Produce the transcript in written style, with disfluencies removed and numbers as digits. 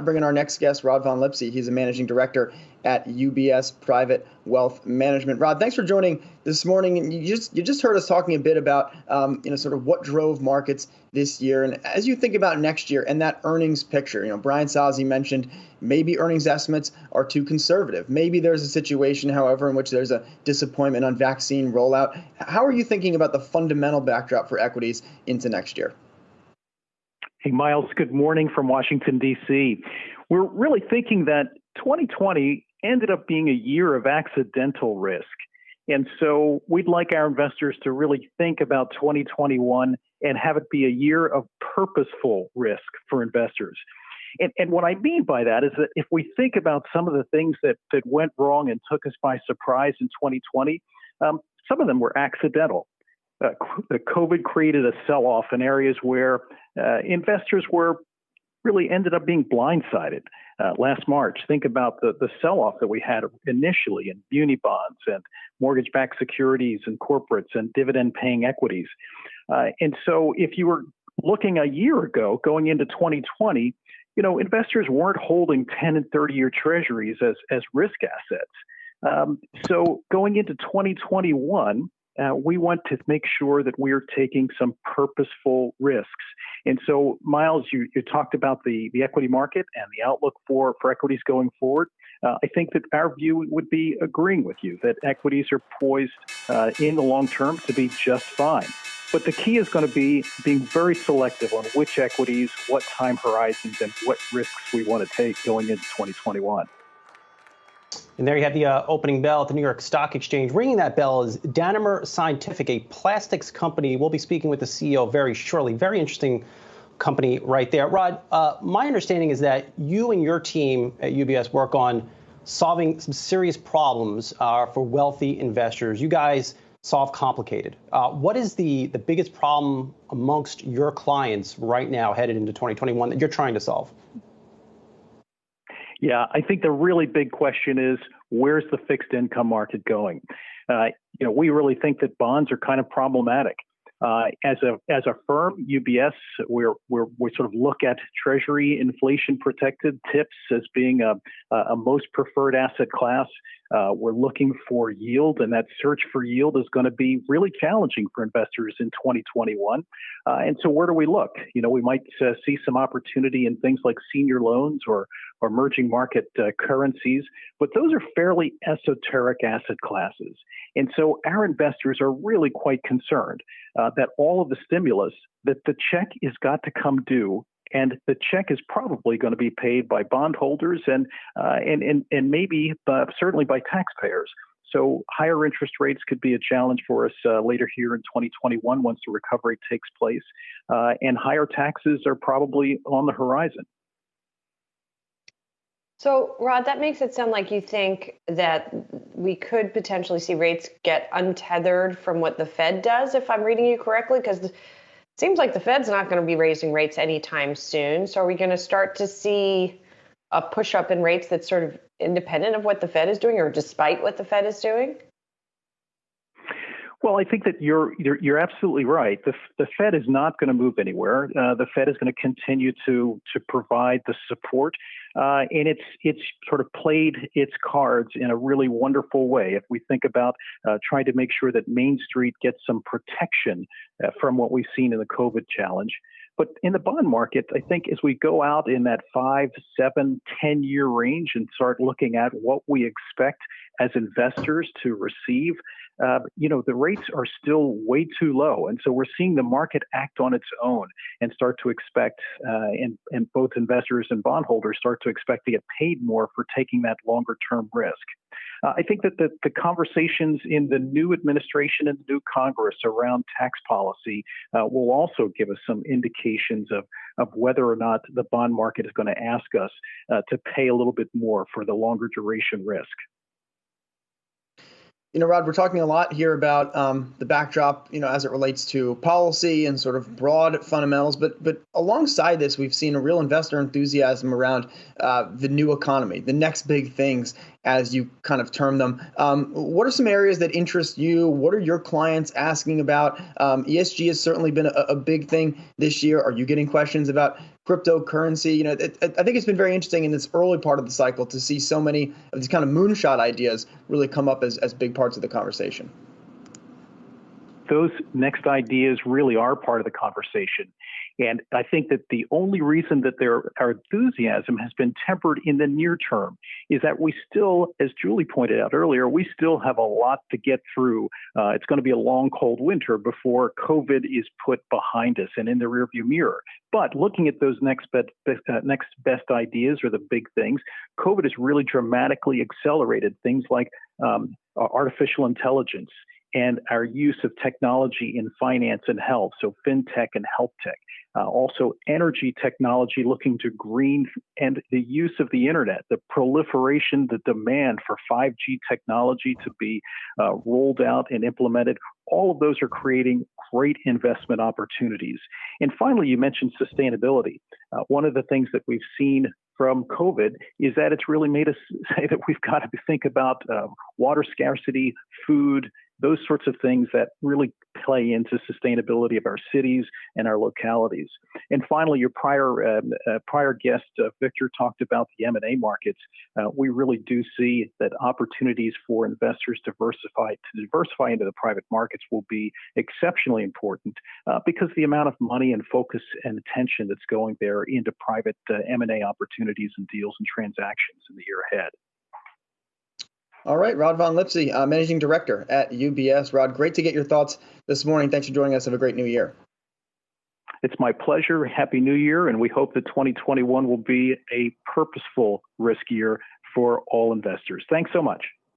bring in our next guest, Rod von Lipsey. He's a managing director at UBS Private Wealth Management. Rod, thanks for joining this morning. And you just heard us talking a bit about sort of what drove markets this year. And as you think about next year and that earnings picture, Brian Sozzi mentioned maybe earnings estimates are too conservative. Maybe there's a situation, however, in which there's a disappointment on vaccine rollout. How are you thinking about the fundamental backdrop for equities into next year? Hey, Miles, good morning from Washington, D.C. We're really thinking that 2020 ended up being a year of accidental risk. And so we'd like our investors to really think about 2021 and have it be a year of purposeful risk for investors. And what I mean by that is that if we think about some of the things that went wrong and took us by surprise in 2020, some of them were accidental. The COVID created a sell-off in areas where investors were really ended up being blindsided. Last March, think about the sell-off that we had initially in muni bonds and mortgage-backed securities and corporates and dividend-paying equities. And so if you were looking a year ago, going into 2020, investors weren't holding 10 and 30-year treasuries as risk assets. So going into 2021, we want to make sure that we are taking some purposeful risks. And so, Miles, you talked about the equity market and the outlook for equities going forward. I think that our view would be agreeing with you that equities are poised in the long term to be just fine. But the key is going to be being very selective on which equities, what time horizons, and what risks we want to take going into 2021. And there you have the opening bell at the New York Stock Exchange. Ringing that bell is Danimer Scientific, a plastics company. We'll be speaking with the CEO very shortly. Very interesting company right there. Rod, my understanding is that you and your team at UBS work on solving some serious problems for wealthy investors. You guys solve complicated. What is the biggest problem amongst your clients right now headed into 2021 that you're trying to solve? Yeah, I think the really big question is, where's the fixed income market going? We really think that bonds are kind of problematic. As a firm, UBS, we sort of look at Treasury inflation protected TIPS as being a most preferred asset class. We're looking for yield, and that search for yield is going to be really challenging for investors in 2021. And so where do we look? We might see some opportunity in things like senior loans or emerging market currencies, but those are fairly esoteric asset classes. And so our investors are really quite concerned that all of the stimulus, that the check is got to come due, and the check is probably going to be paid by bondholders and maybe certainly by taxpayers. So higher interest rates could be a challenge for us later here in 2021 once the recovery takes place, and higher taxes are probably on the horizon. So, Rod, that makes it sound like you think that we could potentially see rates get untethered from what the Fed does, if I'm reading you correctly, because it seems like the Fed's not going to be raising rates anytime soon. So are we going to start to see a push up in rates that's sort of independent of what the Fed is doing or despite what the Fed is doing? Well, I think that you're absolutely right. The Fed is not going to move anywhere. The Fed is going to continue to provide the support, and it's sort of played its cards in a really wonderful way. If we think about trying to make sure that Main Street gets some protection from what we've seen in the COVID challenge. But in the bond market, I think as we go out in that 5, 7, 10-year range and start looking at what we expect as investors to receive, the rates are still way too low. And so we're seeing the market act on its own and start to expect, and both investors and bondholders start to expect to get paid more for taking that longer term risk. I think that the conversations in the new administration and the new Congress around tax policy will also give us some indications of whether or not the bond market is going to ask us to pay a little bit more for the longer duration risk. Rod, we're talking a lot here about the backdrop, as it relates to policy and sort of broad fundamentals. But alongside this, we've seen a real investor enthusiasm around the new economy, the next big things. as you kind of term them. What are some areas that interest you? What are your clients asking about? ESG has certainly been a big thing this year. Are you getting questions about cryptocurrency? I think it's been very interesting in this early part of the cycle to see so many of these kind of moonshot ideas really come up as big parts of the conversation. Those next ideas really are part of the conversation. And I think that the only reason that our enthusiasm has been tempered in the near term is that we still, as Julie pointed out earlier, we still have a lot to get through. It's going to be a long, cold winter before COVID is put behind us and in the rearview mirror. But looking at those next best ideas or the big things, COVID has really dramatically accelerated things like artificial intelligence and our use of technology in finance and health, so fintech and health tech. Also energy technology looking to green, and the use of the internet, the proliferation, the demand for 5G technology to be rolled out and implemented. All of those are creating great investment opportunities. And finally, you mentioned sustainability. One of the things that we've seen from COVID is that it's really made us say that we've got to think about water scarcity, food, those sorts of things that really play into sustainability of our cities and our localities. And finally, your prior guest, Victor, talked about the M&A markets. We really do see that opportunities for investors to diversify into the private markets will be exceptionally important because the amount of money and focus and attention that's going there into private M&A opportunities and deals and transactions in the year ahead. All right, Rod von Lipsey, Managing Director at UBS. Rod, great to get your thoughts this morning. Thanks for joining us. Have a great new year. It's my pleasure. Happy New Year, and we hope that 2021 will be a purposeful risk year for all investors. Thanks so much.